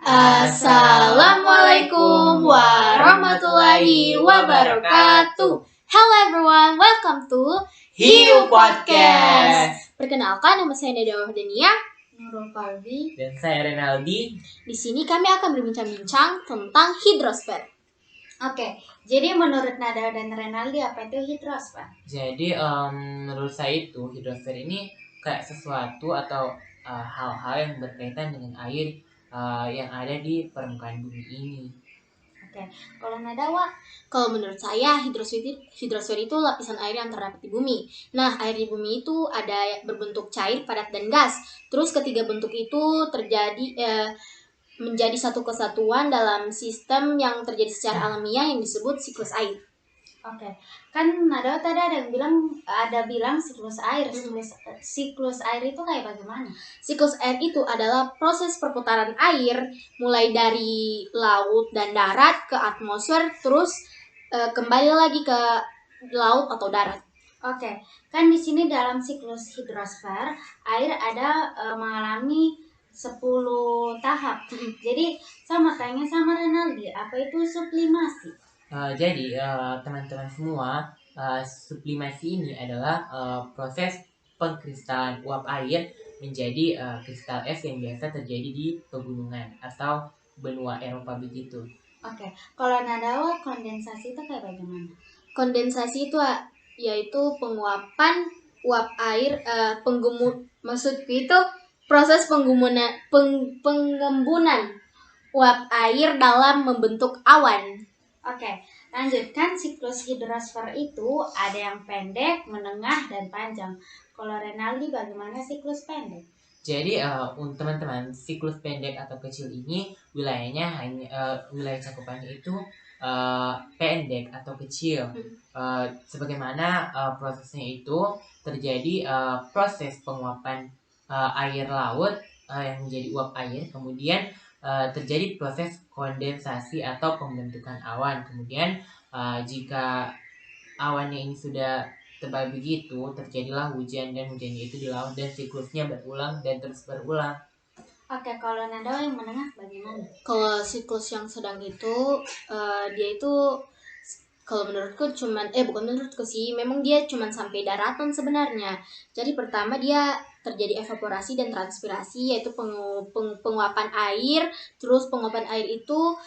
Assalamualaikum warahmatullahi wabarakatuh. Hello everyone, welcome to Hiu Podcast. Perkenalkan, nama saya Neda Wahdania, Nurul Parvi, Dan saya Renaldi. Di sini kami akan berbincang-bincang tentang hidrosfer. Oke, jadi menurut Nada dan Renaldi apa itu hidrosfer? Jadi menurut saya itu hidrosfer ini kayak sesuatu atau hal-hal yang berkaitan dengan air yang ada di permukaan bumi ini. Oke, kalau Nada, Wak? Kalau menurut saya hidrosfer itu lapisan air yang terdapat di bumi. Nah, air di bumi itu ada berbentuk cair, padat, dan gas. Terus ketiga bentuk itu menjadi satu kesatuan dalam sistem yang terjadi secara alamiah yang disebut siklus air. Oke, kan Nada tadi ada bilang siklus air. Siklus air itu kayak bagaimana? Siklus air itu adalah proses perputaran air mulai dari laut dan darat ke atmosfer, terus kembali lagi ke laut atau darat. Oke, kan di sini dalam siklus hidrosfer air ada mengalami 10 tahap. Jadi sama tanya sama Renaldi, apa itu sublimasi? Jadi teman-teman semua, sublimasi ini adalah proses pengkristalan uap air menjadi kristal es yang biasa terjadi di pegunungan atau benua Eropa begitu. Oke, kalau Nadawa kondensasi itu kayak bagaimana? Kondensasi itu yaitu penguapan uap air, maksudku itu proses pengembunan uap air dalam membentuk awan. Oke, lanjutkan siklus hidrosfer itu ada yang pendek, menengah, dan panjang. Kalau Renaldi bagaimana siklus pendek? Jadi untuk teman-teman, siklus pendek atau kecil ini wilayahnya hanya wilayah cakupannya itu pendek atau kecil. Sebagaimana prosesnya itu terjadi proses penguapan air laut yang menjadi uap air, kemudian terjadi proses kondensasi atau pembentukan awan. Kemudian jika awannya ini sudah tebal begitu, terjadilah hujan, dan hujannya itu di laut dan siklusnya berulang dan terus berulang. Oke, kalau Nadawa yang menengah bagaimana? Kalau siklus yang sedang itu dia itu kalau menurutku bukan menurutku sih, memang dia cuman sampai daratan sebenarnya. Jadi pertama dia terjadi evaporasi dan transpirasi, yaitu penguapan air. Terus penguapan air itu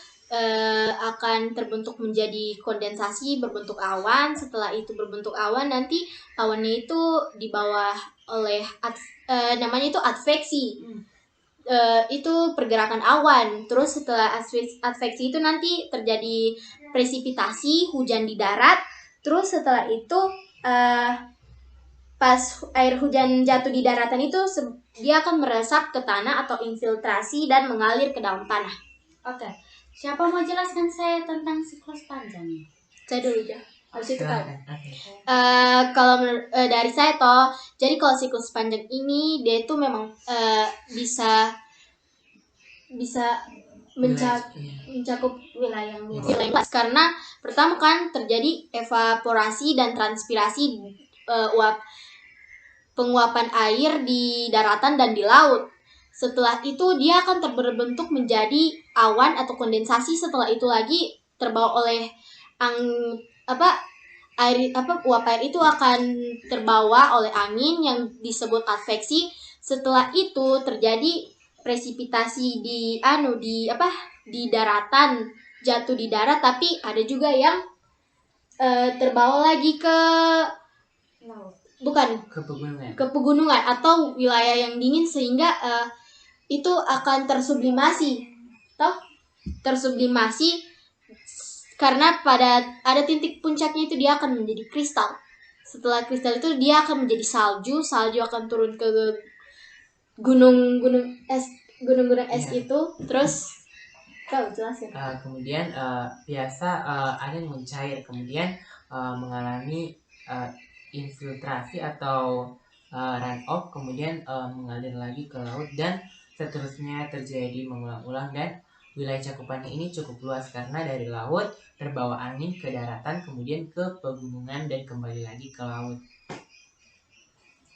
akan terbentuk menjadi kondensasi berbentuk awan. Setelah itu berbentuk awan, nanti awannya itu di bawah oleh namanya itu adveksi. Itu pergerakan awan. Terus setelah adveksi itu nanti terjadi presipitasi, hujan di darat. Terus setelah itu pas air hujan jatuh di daratan itu dia akan meresap ke tanah atau infiltrasi dan mengalir ke dalam tanah. Oke, siapa mau jelaskan saya tentang siklus panjang? Saya dulu aja. Habis itu tahu. Okay. Kalau dari saya toh, jadi kalau siklus panjang ini dia itu memang bisa mencakup wilayah luas, karena pertama kan terjadi evaporasi dan transpirasi penguapan air di daratan dan di laut. Setelah itu dia akan berbentuk menjadi awan atau kondensasi. Setelah itu lagi terbawa oleh uap air itu akan terbawa oleh angin yang disebut adveksi. Setelah itu terjadi presipitasi di daratan, jatuh di darat, tapi ada juga yang terbawa lagi ke pegunungan atau wilayah yang dingin, sehingga itu akan tersublimasi karena pada ada titik puncaknya itu dia akan menjadi kristal. Setelah kristal itu dia akan menjadi salju akan turun ke gunung-gunung es itu. Terus kau jelasin. Kemudian biasa ada yang mencair, kemudian mengalami infiltrasi atau run off, kemudian mengalir lagi ke laut, dan seterusnya terjadi mengulang-ulang. Dan wilayah cakupannya ini cukup luas karena dari laut terbawa angin ke daratan, kemudian ke pegunungan, dan kembali lagi ke laut.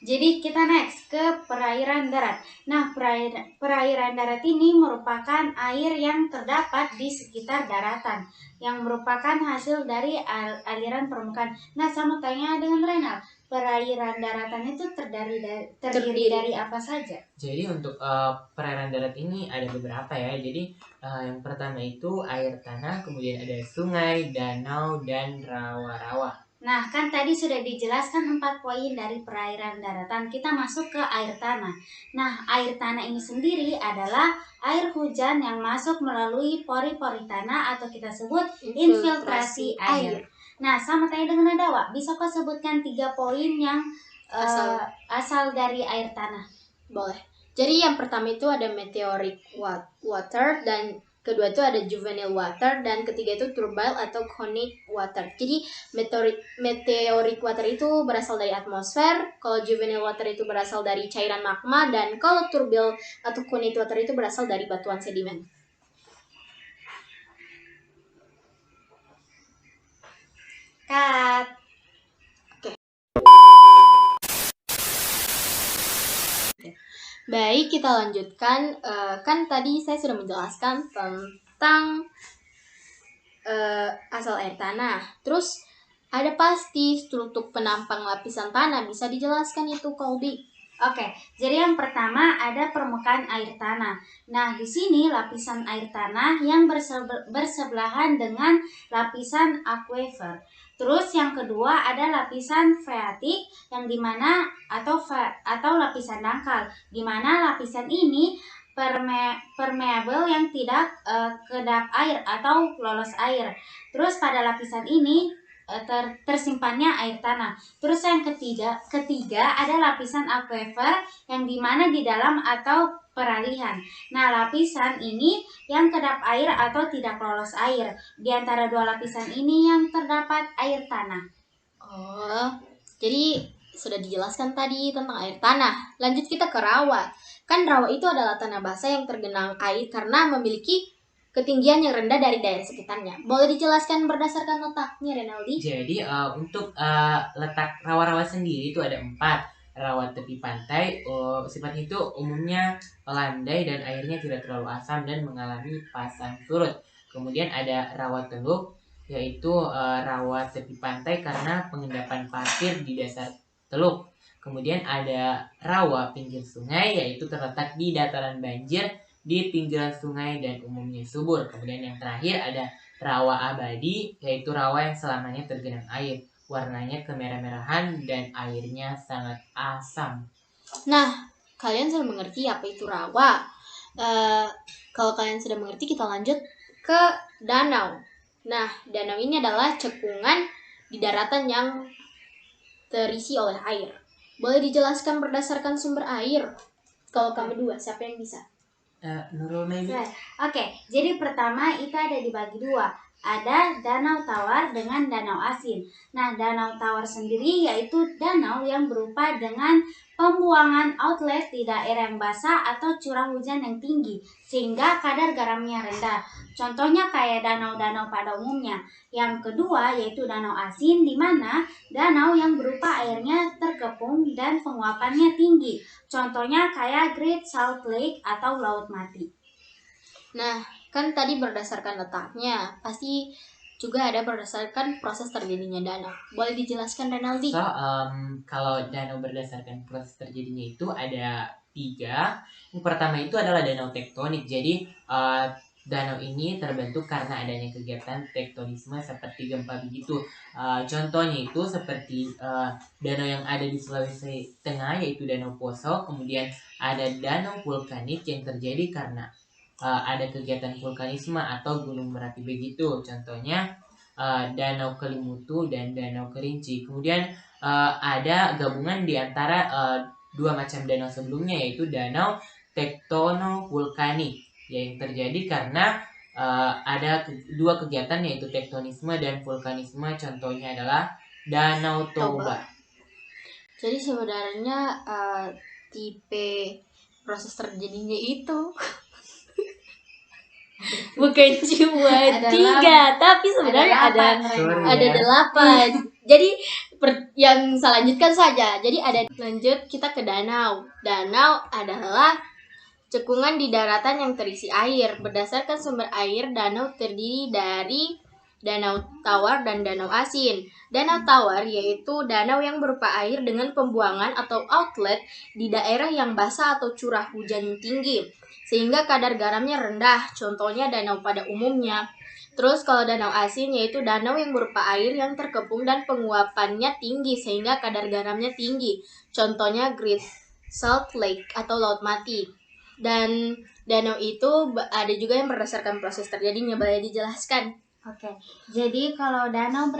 Jadi kita next ke perairan darat. Nah, perairan darat ini merupakan air yang terdapat di sekitar daratan, yang merupakan hasil dari aliran permukaan. Nah, sama tanya dengan Renal, perairan daratan itu terdiri dari apa saja? Jadi untuk perairan darat ini ada beberapa ya. Jadi yang pertama itu air tanah, kemudian ada sungai, danau, dan rawa-rawa. Nah, kan tadi sudah dijelaskan 4 poin dari perairan daratan. Kita masuk ke air tanah. Nah, air tanah ini sendiri adalah air hujan yang masuk melalui pori-pori tanah atau kita sebut infiltrasi air. Nah, sama tanya dengan Nadawa, bisa kau sebutkan 3 poin yang asal dari air tanah? Boleh. Jadi yang pertama itu ada meteoric water, dan kedua itu ada juvenile water, dan ketiga itu turbile atau conic water. Jadi meteoric water itu berasal dari atmosfer, kalau juvenile water itu berasal dari cairan magma, dan kalau turbile atau conic water itu berasal dari batuan sedimen. Cut. Baik, kita lanjutkan. Kan tadi saya sudah menjelaskan tentang asal air tanah. Terus ada pasti struktur penampang lapisan tanah. Bisa dijelaskan itu, Colby? Oke, jadi yang pertama ada permukaan air tanah. Nah, di sini lapisan air tanah yang bersebelahan dengan lapisan aquifer. Terus yang kedua ada lapisan phreatik yang dimana atau lapisan dangkal, dimana lapisan ini permeable yang tidak kedap air atau lolos air. Terus pada lapisan ini tersimpannya air tanah. Terus yang ketiga ada lapisan aquifer yang dimana di dalam atau peralihan. Nah, lapisan ini yang kedap air atau tidak lolos air. Di antara dua lapisan ini yang terdapat air tanah. Oh, jadi sudah dijelaskan tadi tentang air tanah. Lanjut kita ke rawa. Kan rawa itu adalah tanah basah yang tergenang air karena memiliki ketinggian yang rendah dari daerah sekitarnya. Boleh dijelaskan berdasarkan letaknya, Renaldi? Jadi untuk letak rawa-rawa sendiri itu ada 4. Rawa tepi pantai, sifatnya itu umumnya landai dan airnya tidak terlalu asam dan mengalami pasang surut. Kemudian ada rawa teluk, yaitu rawa tepi pantai karena pengendapan pasir di dasar teluk. Kemudian ada rawa pinggir sungai, yaitu terletak di dataran banjir di pinggiran sungai dan umumnya subur. Kemudian yang terakhir ada rawa abadi, yaitu rawa yang selamanya tergenang air. Warnanya kemerah-merahan dan airnya sangat asam. Nah, kalian sudah mengerti apa itu rawa. Kalau kalian sudah mengerti, kita lanjut ke danau. Nah, danau ini adalah cekungan di daratan yang terisi oleh air. Boleh dijelaskan berdasarkan sumber air? Kalau kami dua, siapa yang bisa? Nurul maybe. Oke, jadi pertama itu ada dibagi dua. Ada danau tawar dengan danau asin. Nah, danau tawar sendiri yaitu danau yang berupa dengan pembuangan outlet di daerah yang basah atau curah hujan yang tinggi sehingga kadar garamnya rendah. Contohnya kayak danau-danau pada umumnya. Yang kedua yaitu danau asin, di mana danau yang berupa airnya terkepung dan penguapannya tinggi. Contohnya kayak Great Salt Lake atau Laut Mati. Nah, kan tadi berdasarkan letaknya, pasti juga ada berdasarkan proses terjadinya danau. Boleh dijelaskan, Renaldi? So, kalau danau berdasarkan proses terjadinya itu ada 3. Yang pertama itu adalah danau tektonik. Jadi, danau ini terbentuk karena adanya kegiatan tektonisme seperti gempa begitu. Contohnya itu seperti danau yang ada di Sulawesi Tengah, yaitu Danau Poso. Kemudian ada danau vulkanik yang terjadi karena ada kegiatan vulkanisme atau gunung berapi begitu. Contohnya Danau Kelimutu dan Danau Kerinci. Kemudian ada gabungan di antara 2 macam danau sebelumnya, yaitu danau tektono-vulkanik yang terjadi karena ada 2 kegiatan, yaitu tektonisme dan vulkanisme. Contohnya adalah Danau Toba. Jadi sebenarnya tipe proses terjadinya itu bukan cuma 3, tapi sebenarnya ada 8. Jadi yang saya lanjutkan saja. Jadi ada lanjut kita ke danau. Danau adalah cekungan di daratan yang terisi air. Berdasarkan sumber air, danau terdiri dari danau tawar dan danau asin. Danau tawar yaitu danau yang berupa air dengan pembuangan atau outlet di daerah yang basah atau curah hujan tinggi, sehingga kadar garamnya rendah. Contohnya danau pada umumnya. Terus kalau danau asin yaitu danau yang berupa air yang terkepung dan penguapannya tinggi sehingga kadar garamnya tinggi. Contohnya Great Salt Lake atau Laut Mati. Dan danau itu ada juga yang berdasarkan proses terjadinya. Boleh dijelaskan? Oke, jadi kalau danau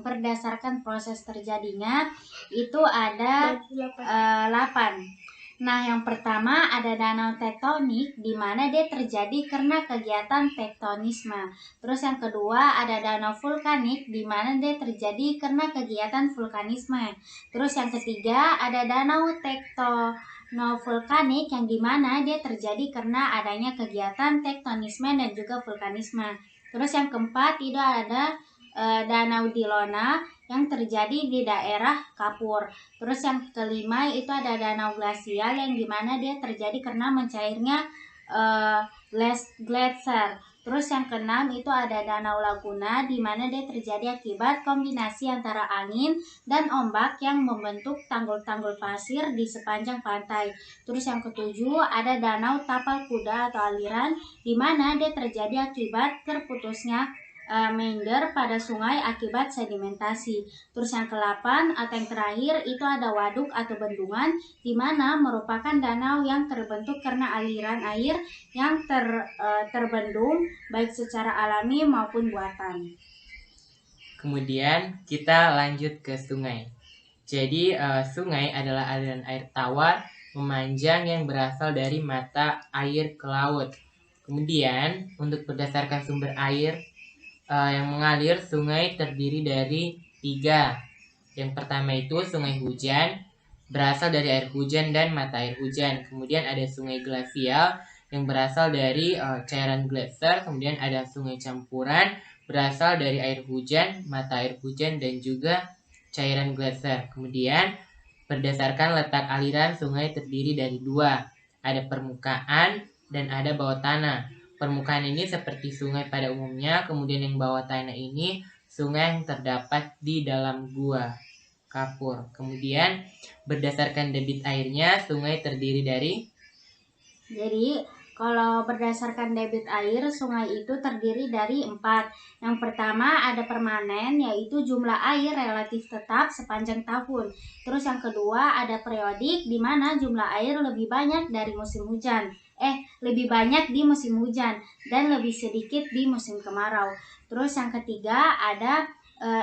berdasarkan proses terjadinya itu ada 8. Nah, yang pertama ada danau tektonik di mana dia terjadi karena kegiatan tektonisme. Terus yang kedua ada danau vulkanik di mana dia terjadi karena kegiatan vulkanisme. Terus yang ketiga ada danau tektonovulkanik yang di mana dia terjadi karena adanya kegiatan tektonisme dan juga vulkanisme. Terus yang keempat itu ada danau Dilona yang terjadi di daerah Kapur. Terus yang kelima itu ada danau glasial yang dimana dia terjadi karena mencairnya gletser. Terus yang keenam itu ada danau Laguna di mana dia terjadi akibat kombinasi antara angin dan ombak yang membentuk tanggul-tanggul pasir di sepanjang pantai. Terus yang ketujuh ada danau Tapal Kuda atau aliran di mana dia terjadi akibat terputusnya meander pada sungai akibat sedimentasi. Terus yang ke-8 atau yang terakhir itu ada waduk atau bendungan di mana merupakan danau yang terbentuk karena aliran air yang terbendung baik secara alami maupun buatan. Kemudian kita lanjut ke sungai. Jadi sungai adalah aliran air tawar memanjang yang berasal dari mata air ke laut. Kemudian untuk berdasarkan sumber air yang mengalir, sungai terdiri dari 3. Yang pertama itu sungai hujan, berasal dari air hujan dan mata air hujan. Kemudian ada sungai glasial yang berasal dari cairan gletser. Kemudian ada sungai campuran, berasal dari air hujan, mata air hujan dan juga cairan gletser. Kemudian berdasarkan letak aliran, sungai terdiri dari 2. Ada permukaan dan ada bawah tanah. Permukaan ini seperti sungai pada umumnya, kemudian yang bawah tanah ini sungai yang terdapat di dalam gua kapur. Kemudian berdasarkan debit airnya, sungai terdiri dari. Jadi kalau berdasarkan debit air, sungai itu terdiri dari 4. Yang pertama ada permanen, yaitu jumlah air relatif tetap sepanjang tahun. Terus yang kedua ada periodik, di mana jumlah air lebih banyak dari musim hujan. Lebih banyak di musim hujan dan lebih sedikit di musim kemarau. Terus yang ketiga ada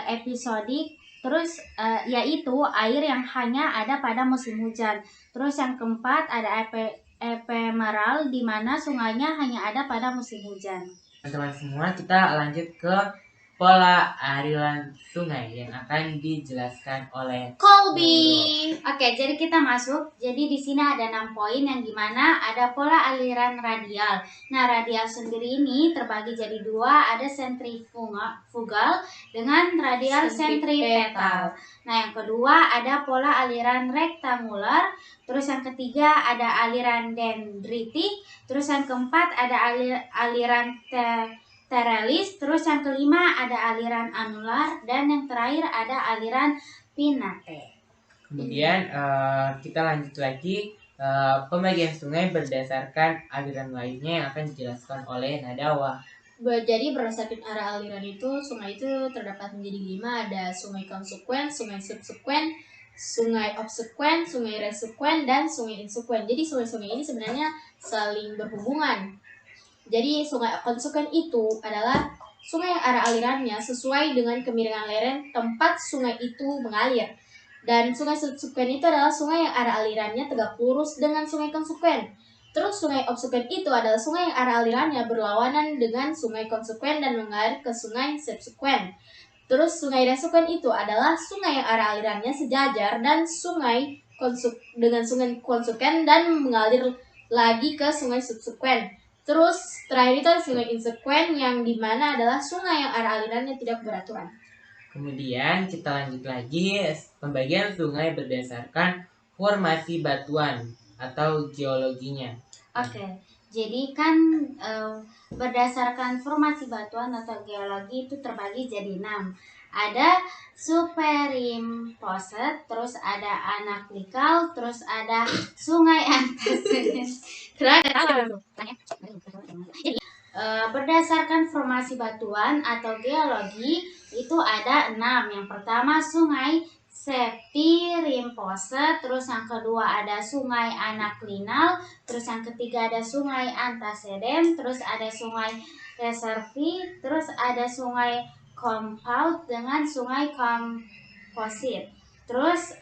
episodik, terus yaitu air yang hanya ada pada musim hujan. Terus yang keempat ada ephemeral di mana sungainya hanya ada pada musim hujan. Teman-teman semua, kita lanjut ke pola aliran sungai yang akan dijelaskan oleh Colby. Oke, jadi kita masuk. Jadi di sini ada 6 poin yang dimana ada pola aliran radial. Nah, radial sendiri ini terbagi jadi 2, ada sentrifugal dengan radial sentripetal. Nah, yang kedua ada pola aliran rektangular. Terus yang ketiga ada aliran dendritik. Terus yang keempat ada aliran terelis. Terus yang kelima ada aliran anular. Dan yang terakhir ada aliran pinnate. Kemudian kita lanjut lagi pembagian sungai berdasarkan aliran lainnya yang akan dijelaskan oleh Nadawa. Jadi berdasarkan arah aliran itu, sungai itu terdapat menjadi 5. Ada sungai konsekuen, sungai subsekuen, sungai obsekuen, sungai resekuen, dan sungai insekuen. Jadi sungai-sungai ini sebenarnya saling berhubungan. Jadi sungai konsekuen itu adalah sungai yang arah alirannya sesuai dengan kemiringan lereng tempat sungai itu mengalir. Dan sungai subsekuen itu adalah sungai yang arah alirannya tegak lurus dengan sungai konsekuen. Terus sungai obsekuen itu adalah sungai yang arah alirannya berlawanan dengan sungai konsekuen dan mengalir ke sungai subsekuen. Terus sungai resekuen itu adalah sungai yang arah alirannya sejajar dan sungai dengan sungai konsekuen dan mengalir lagi ke sungai subsekuen. Terus terakhir itu ada sungai insekuen yang dimana adalah sungai yang arah alirannya tidak beraturan. Kemudian kita lanjut lagi pembagian sungai berdasarkan formasi batuan atau geologinya. Oke, jadi kan berdasarkan formasi batuan atau geologi itu terbagi jadi 6. Ada superimposed, terus ada anaklikal, terus ada sungai antasedes. Berdasarkan formasi batuan atau geologi itu ada 6. Yang pertama sungai Septirimposed, terus yang kedua ada sungai Anaklinal, terus yang ketiga ada sungai Antasedem, terus ada sungai Reservi, terus ada sungai Compound dengan sungai Composite. Terus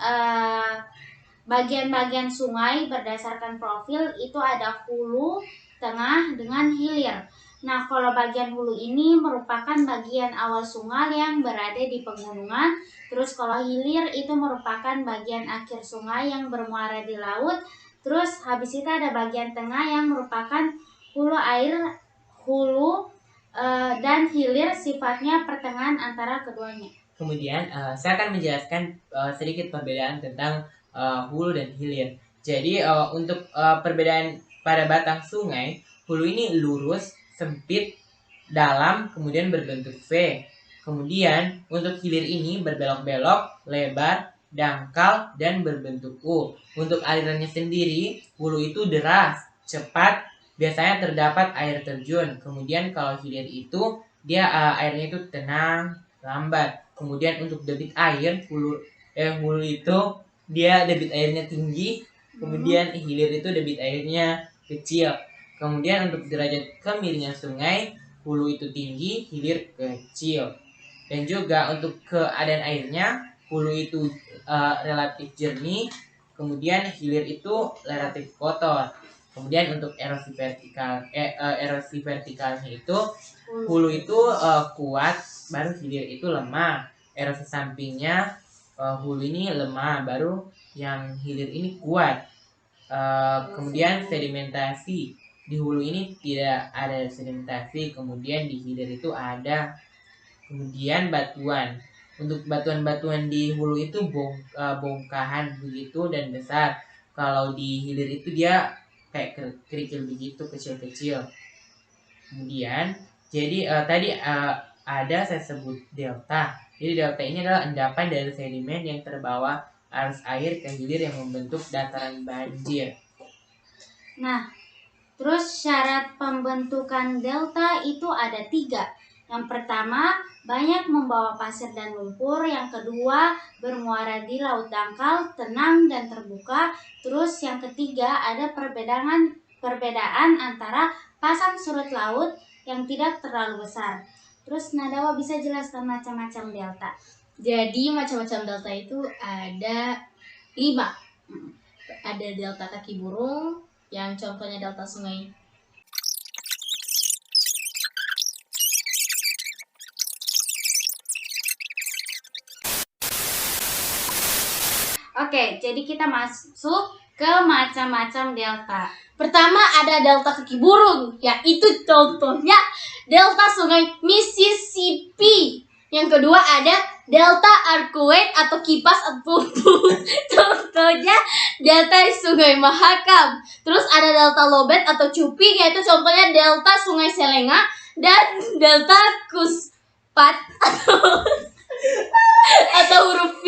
bagian-bagian sungai berdasarkan profil itu ada hulu, tengah, dengan hilir. Nah, kalau bagian hulu ini merupakan bagian awal sungai yang berada di pegunungan. Terus kalau hilir itu merupakan bagian akhir sungai yang bermuara di laut. Terus habis itu ada bagian tengah yang merupakan hulu dan hilir sifatnya pertengahan antara keduanya. Kemudian saya akan menjelaskan sedikit perbedaan tentang hulu dan hilir. Jadi untuk perbedaan pada batang sungai, hulu ini lurus, sempit, dalam, kemudian berbentuk V. Kemudian untuk hilir ini berbelok-belok, lebar, dangkal, dan berbentuk U. Untuk alirannya sendiri, hulu itu deras, cepat, biasanya terdapat air terjun. Kemudian kalau hilir itu dia airnya itu tenang, lambat. Kemudian untuk debit air, hulu itu dia debit airnya tinggi, kemudian hilir itu debit airnya kecil. Kemudian untuk derajat kemiringan sungai, hulu itu tinggi, hilir kecil. Dan juga untuk keadaan airnya, hulu itu relatif jernih, kemudian hilir itu relatif kotor. Kemudian untuk erosi vertikalnya itu, hulu itu kuat, baru hilir itu lemah. Erosi sampingnya, hulu ini lemah, baru yang hilir ini kuat. Kemudian sedimentasi, di hulu ini tidak ada sedimentasi, kemudian di hilir itu ada. Kemudian batuan, untuk batuan-batuan di hulu itu bongkahan begitu dan besar. Kalau di hilir itu dia kayak kerikil begitu, kecil-kecil. Kemudian jadi tadi ada saya sebut delta. Jadi delta ini adalah endapan dari sedimen yang terbawa arus air ke hilir yang membentuk dataran banjir. Nah, terus syarat pembentukan delta itu ada 3. Yang pertama, banyak membawa pasir dan lumpur. Yang kedua, bermuara di laut dangkal, tenang dan terbuka. Terus yang ketiga, ada perbedaan antara pasang surut laut yang tidak terlalu besar. Terus Nadawa bisa jelaskan macam-macam delta. Jadi macam-macam delta itu ada 5. Ada delta kaki burung, yang contohnya delta sungai Oke, jadi kita masuk ke macam-macam delta. Pertama ada delta kaki burung, yaitu contohnya delta sungai Mississippi. Yang kedua ada delta Arcuate atau kipas Apupu. Contohnya delta sungai Mahakam. Terus ada delta Lobet atau Cupi, yaitu contohnya delta sungai Selenga. Dan delta Kuspat atau huruf V,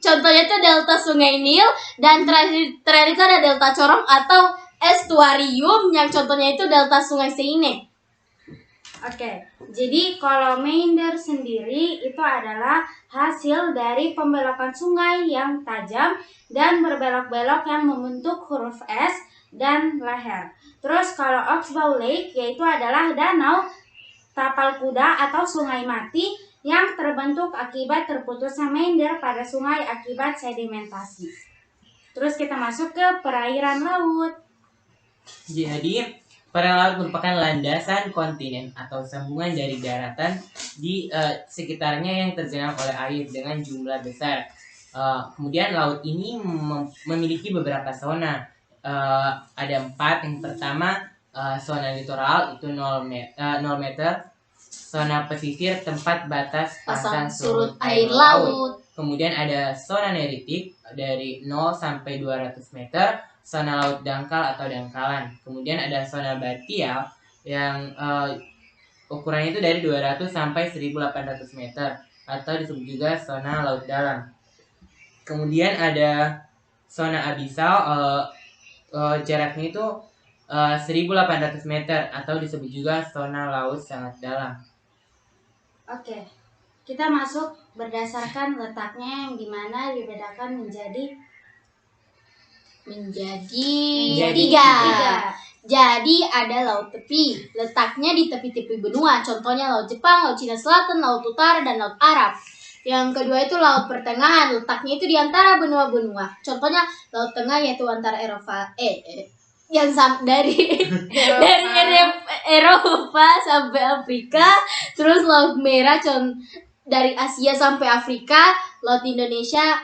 contohnya itu delta sungai Nil. Dan terakhir itu ada delta Corom atau estuarium, yang contohnya itu delta sungai Seine. Oke, jadi kalau meander sendiri itu adalah hasil dari pembelokan sungai yang tajam dan berbelok-belok yang membentuk huruf S dan leher. Terus kalau Oxbow Lake yaitu adalah danau tapal kuda atau sungai mati yang terbentuk akibat terputusnya meander pada sungai akibat sedimentasi. Terus kita masuk ke perairan laut. Jadi perairan laut merupakan landasan kontinen atau sambungan dari daratan di sekitarnya yang tergenang oleh air dengan jumlah besar. Kemudian laut ini memiliki beberapa zona. Ada 4. Yang pertama zona litoral itu 0 meter. zona pesisir tempat batas Pasang pasang surut surut air laut. Kemudian ada zona neritik dari 0 sampai 200 meter, zona laut dangkal atau dangkalan. Kemudian ada zona batial yang ukurannya itu dari 200 sampai 1800 meter atau disebut juga zona laut dalam. Kemudian ada zona abisal, jaraknya itu 1800 meter atau disebut juga zona laut sangat dalam. Oke, kita masuk berdasarkan letaknya yang dimana dibedakan menjadi tiga. Jadi ada laut tepi, letaknya di tepi-tepi benua, contohnya Laut Jepang, Laut Cina Selatan, Laut Utara, dan Laut Arab. Yang kedua itu laut pertengahan, letaknya itu di antara benua-benua, contohnya Laut Tengah yaitu antara dari Eropa sampai Afrika, terus Laut Merah dari Asia sampai Afrika, Laut Indonesia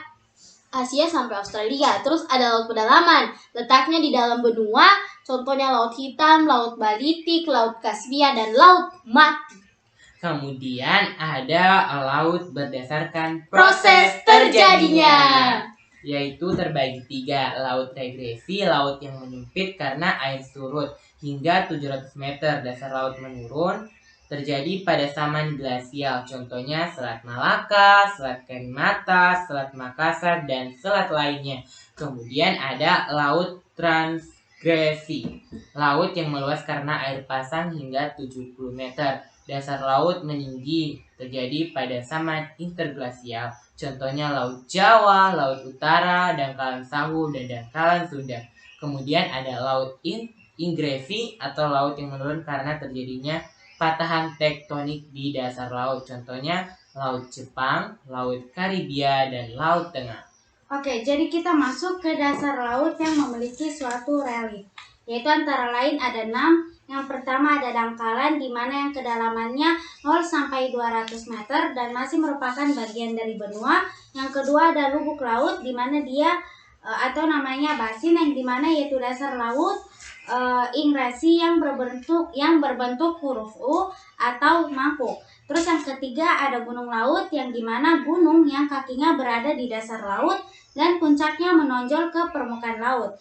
Asia sampai Australia. Terus ada laut pedalaman, letaknya di dalam benua, contohnya Laut Hitam, Laut Balitik, Laut Kaspia, dan Laut Mati. Kemudian ada laut berdasarkan Proses terjadinya, yaitu terbagi 3, laut regresi, laut yang menyempit karena air surut hingga 700 meter, dasar laut menurun, terjadi pada zaman glasial, contohnya Selat Malaka, Selat Karimata, Selat Makassar, dan selat lainnya. Kemudian ada laut transgresi, laut yang meluas karena air pasang hingga 70 meter, dasar laut meninggi, terjadi pada zaman interglasial, contohnya Laut Jawa, Laut Utara, dangkalan Sawu, dan dangkalan Sunda. Kemudian ada laut ingresi atau laut yang menurun karena terjadinya patahan tektonik di dasar laut, contohnya Laut Jepang, Laut Karibia, dan Laut Tengah. Oke, jadi kita masuk ke dasar laut yang memiliki suatu relief, yaitu antara lain ada 6. Yang pertama ada dangkalan, di mana yang kedalamannya 0 sampai 200 meter dan masih merupakan bagian dari benua. Yang kedua ada lubuk laut, di mana dia atau namanya basin, yang dimana yaitu dasar laut ingresi yang berbentuk huruf U atau mangkuk. Terus yang ketiga ada gunung laut, yang dimana gunung yang kakinya berada di dasar laut dan puncaknya menonjol ke permukaan laut.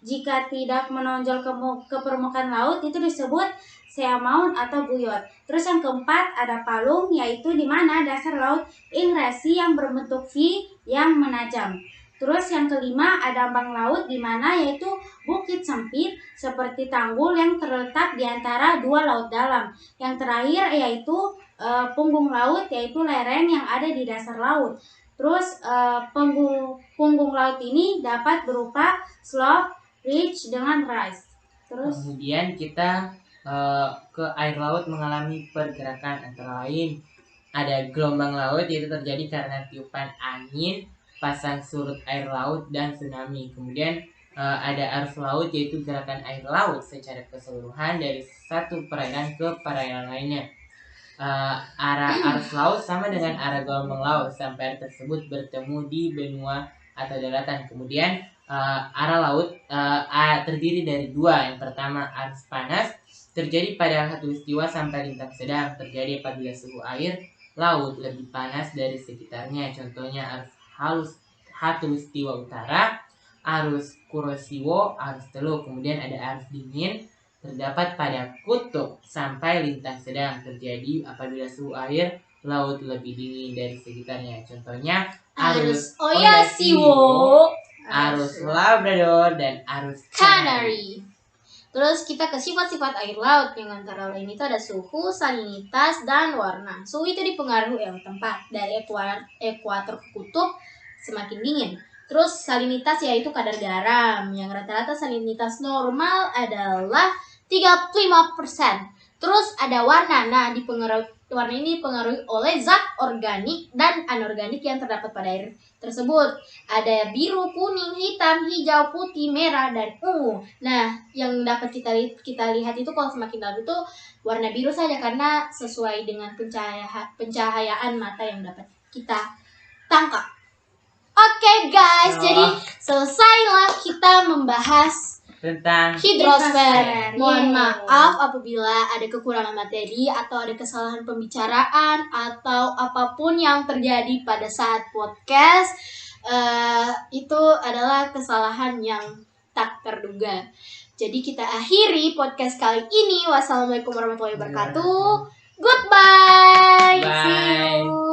Jika tidak menonjol ke permukaan laut itu disebut seamaun atau buyut. Terus yang keempat ada palung, yaitu dimana dasar laut ingresi yang berbentuk V yang menajam. Terus yang kelima ada ambang laut, di mana yaitu bukit sempit seperti tanggul yang terletak di antara 2 laut dalam. Yang terakhir yaitu punggung laut, yaitu lereng yang ada di dasar laut. Terus punggung laut ini dapat berupa slope, ridge, dengan rise. Terus kemudian kita ke air laut mengalami pergerakan, antara lain ada gelombang laut, yaitu terjadi karena tiupan angin, pasang surut air laut, dan tsunami. Kemudian ada arus laut, yaitu gerakan air laut secara keseluruhan dari satu perairan ke perairan lainnya. Arah arus laut sama dengan arah gelombang laut sampai air tersebut bertemu di benua atau daratan. Kemudian arah laut terdiri dari 2. Yang pertama arus panas, terjadi pada khatulistiwa sampai lintang sedang, terjadi apabila suhu air laut lebih panas dari sekitarnya, contohnya arus khatulistiwa utara, arus Kuroshio, arus Teluk. Kemudian ada arus dingin, terdapat pada kutub sampai lintang sedang, terjadi apabila suhu air laut lebih dingin dari sekitarnya, contohnya arus Oyashio, arus Labrador, dan arus Canary. Terus kita ke sifat-sifat air laut, yang antara lain itu ada suhu, salinitas, dan warna. Suhu itu dipengaruhi oleh tempat, dari ekuator ke kutub semakin dingin. Terus salinitas yaitu kadar garam, yang rata-rata salinitas normal adalah 35%. Terus ada warna, warna ini dipengaruhi oleh zat organik dan anorganik yang terdapat pada air tersebut. Ada biru, kuning, hitam, hijau, putih, merah, dan ungu. Nah, yang dapat kita lihat itu kalau semakin dalam itu warna biru saja, karena sesuai dengan pencahayaan mata yang dapat kita tangkap. Oke guys, jadi selesailah kita membahas tentang hidrosfer. Mohon Yeay. maaf apabila ada kekurangan materi atau ada kesalahan pembicaraan atau apapun yang terjadi pada saat podcast. Itu adalah kesalahan yang tak terduga. Jadi kita akhiri podcast kali ini. Wassalamualaikum warahmatullahi wabarakatuh. Goodbye. Bye. See you.